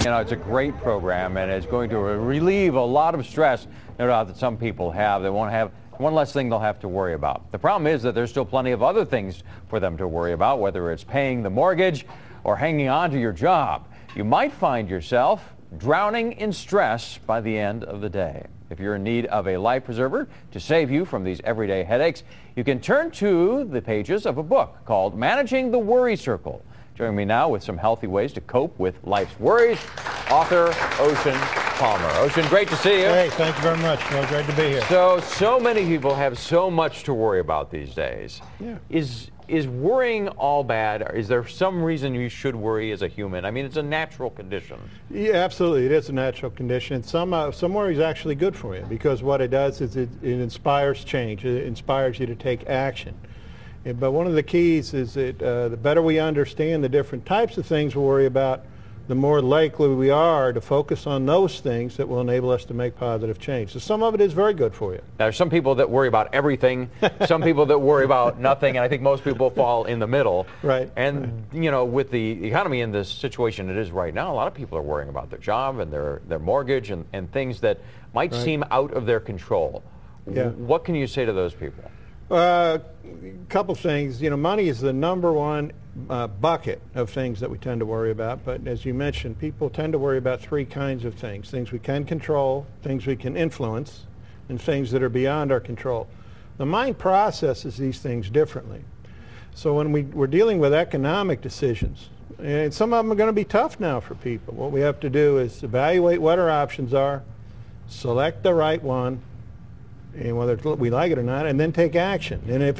You know, it's a great program, and it's going to relieve a lot of stress, no doubt, that some people have. They won't have one less thing they'll have to worry about. The problem is that there's still plenty of other things for them to worry about, whether it's paying the mortgage or hanging on to your job. You might find yourself drowning in stress by the end of the day. If you're in need of a life preserver to save you from these everyday headaches, you can turn to the pages of a book called Managing the Worry Circle. Joining me now with some healthy ways to cope with life's worries, author Ocean Palmer. Ocean, great to see you. Hey, thank you very much. Well, great to be here. So many people have so much to worry about these days. Yeah. Is worrying all bad? Is there some reason you should worry as a human? I mean, it's a natural condition. Yeah, absolutely. It is a natural condition. Some worry is actually good for you, because what it does is it inspires change. It inspires you to take action. But one of the keys is that the better we understand the different types of things we worry about, the more likely we are to focus on those things that will enable us to make positive change. So some of it is very good for you. There's some people that worry about everything, some people that worry about nothing, and I think most people fall in the middle. Right. And you know, with the economy in this situation it is right now, a lot of people are worrying about their job and their mortgage and things that might seem out of their control. Yeah. What can you say to those people? A couple things. You know, money is the number one bucket of things that we tend to worry about, but as you mentioned, people tend to worry about three kinds of things: things we can control, things we can influence, and things that are beyond our control. The mind processes these things differently. So when we're dealing with economic decisions, and some of them are going to be tough now for people, what we have to do is evaluate what our options are, select the right one, and whether we like it or not, and then take action. And if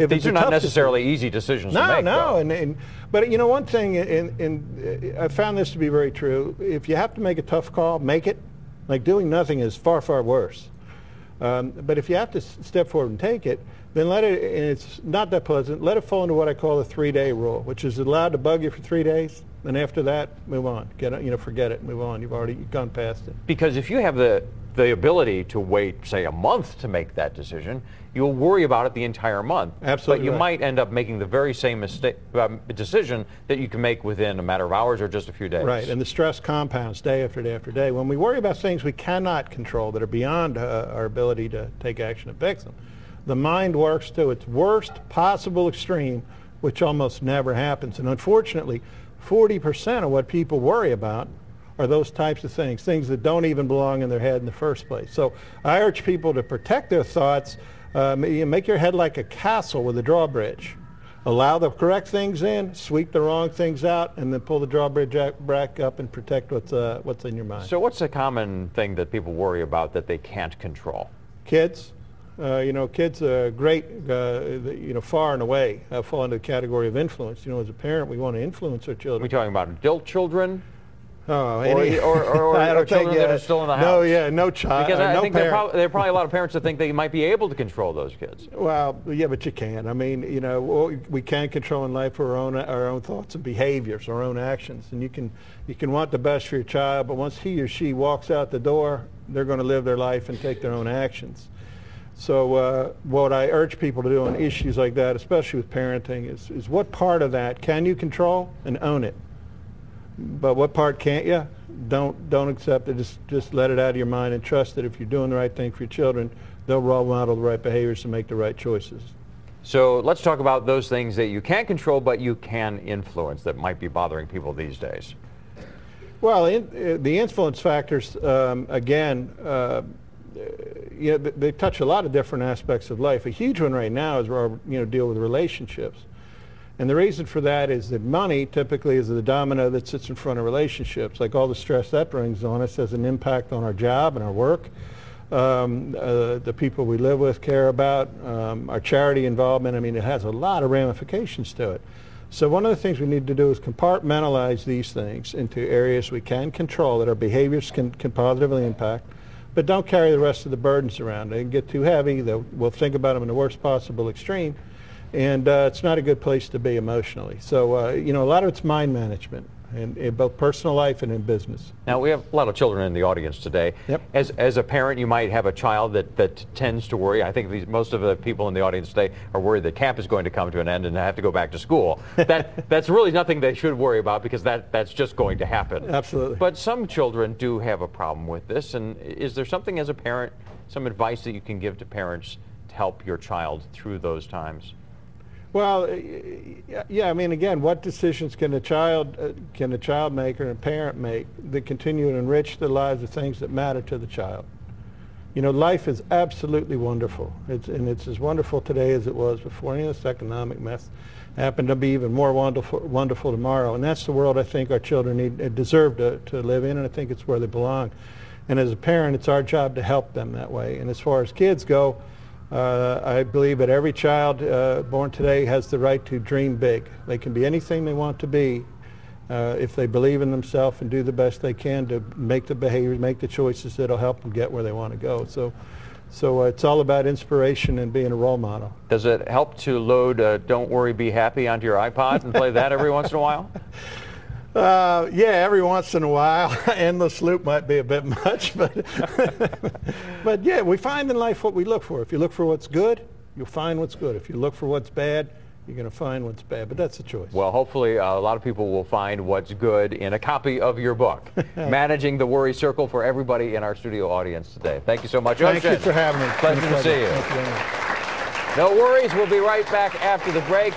these are not necessarily easy decisions to make. No. But you know, one thing, and I found this to be very true: if you have to make a tough call, make it. Like doing nothing is far, far worse. But if you have to step forward and take it, then let it. And it's not that pleasant. Let it fall into what I call the 3-day rule, which is allowed to bug you for 3 days. And after that, move on. Forget it. Move on. You've already gone past it. Because if you have the ability to wait, say, a month to make that decision, you'll worry about it the entire month. Absolutely. But you might end up making the very same decision that you can make within a matter of hours or just a few days. Right, and the stress compounds day after day after day. When we worry about things we cannot control, that are beyond our ability to take action and fix them, the mind works to its worst possible extreme, which almost never happens. And unfortunately, 40% of what people worry about are those types of things that don't even belong in their head in the first place. So I urge people to protect their thoughts. Make your head like a castle with a drawbridge. Allow the correct things in, sweep the wrong things out, and then pull the drawbridge back up and protect what's in your mind. So what's a common thing that people worry about that they can't control? Kids. Kids are great, far and away fall into the category of influence. You know, as a parent, we want to influence our children. Are we talking about adult children? Oh, or children that are still in the house? No, no child. Because I no think there are probably a lot of parents that think they might be able to control those kids. Well, yeah, but you can't. I mean, we can control in life our own thoughts and behaviors, our own actions. And you can want the best for your child, but once he or she walks out the door, they're going to live their life and take their own actions. So what I urge people to do on issues like that, especially with parenting, is what part of that can you control and own it. But what part can't you? Don't accept it. Just let it out of your mind and trust that if you're doing the right thing for your children, they'll role model the right behaviors and make the right choices. So let's talk about those things that you can't control but you can influence that might be bothering people these days. Well, the influence factors, again, they touch a lot of different aspects of life. A huge one right now is deal with relationships. And the reason for that is that money typically is the domino that sits in front of relationships. Like all the stress that brings on us has an impact on our job and our work, the people we live with care about, our charity involvement. I mean, it has a lot of ramifications to it. So one of the things we need to do is compartmentalize these things into areas we can control, that our behaviors can positively impact, but don't carry the rest of the burdens around. They can get too heavy. We'll think about them in the worst possible extreme. and it's not a good place to be emotionally. So, you know, a lot of it's mind management, in both personal life and in business. Now, we have a lot of children in the audience today. Yep. As a parent, you might have a child that tends to worry. I think most of the people in the audience today are worried that camp is going to come to an end and they have to go back to school. That's really nothing they should worry about, because that's just going to happen. Absolutely. But some children do have a problem with this, and is there something as a parent, some advice that you can give to parents to help your child through those times? Well, yeah. I mean, again, what decisions can a child make, or a parent make, that continue to enrich the lives of things that matter to the child? You know, life is absolutely wonderful. It's as wonderful today as it was before. You know, this economic mess happened to be even more wonderful tomorrow. And that's the world I think our children deserve to live in, and I think it's where they belong. And as a parent, it's our job to help them that way. And as far as kids go, I believe that every child born today has the right to dream big. They can be anything they want to be if they believe in themselves and do the best they can to make the behaviors, make the choices that'll help them get where they want to go. So it's all about inspiration and being a role model. Does it help to load Don't Worry, Be Happy onto your iPod and play that every once in a while? Yeah, every once in a while. Endless loop might be a bit much, but but yeah, we find in life what we look for. If you look for what's good, you'll find what's good. If you look for what's bad, you're going to find what's bad, but that's a choice. Well, hopefully a lot of people will find what's good in a copy of your book, Managing the Worry Circle, for everybody in our studio audience today. Thank you so much. Thank you for having me. Pleasure to see you. No worries. We'll be right back after the break.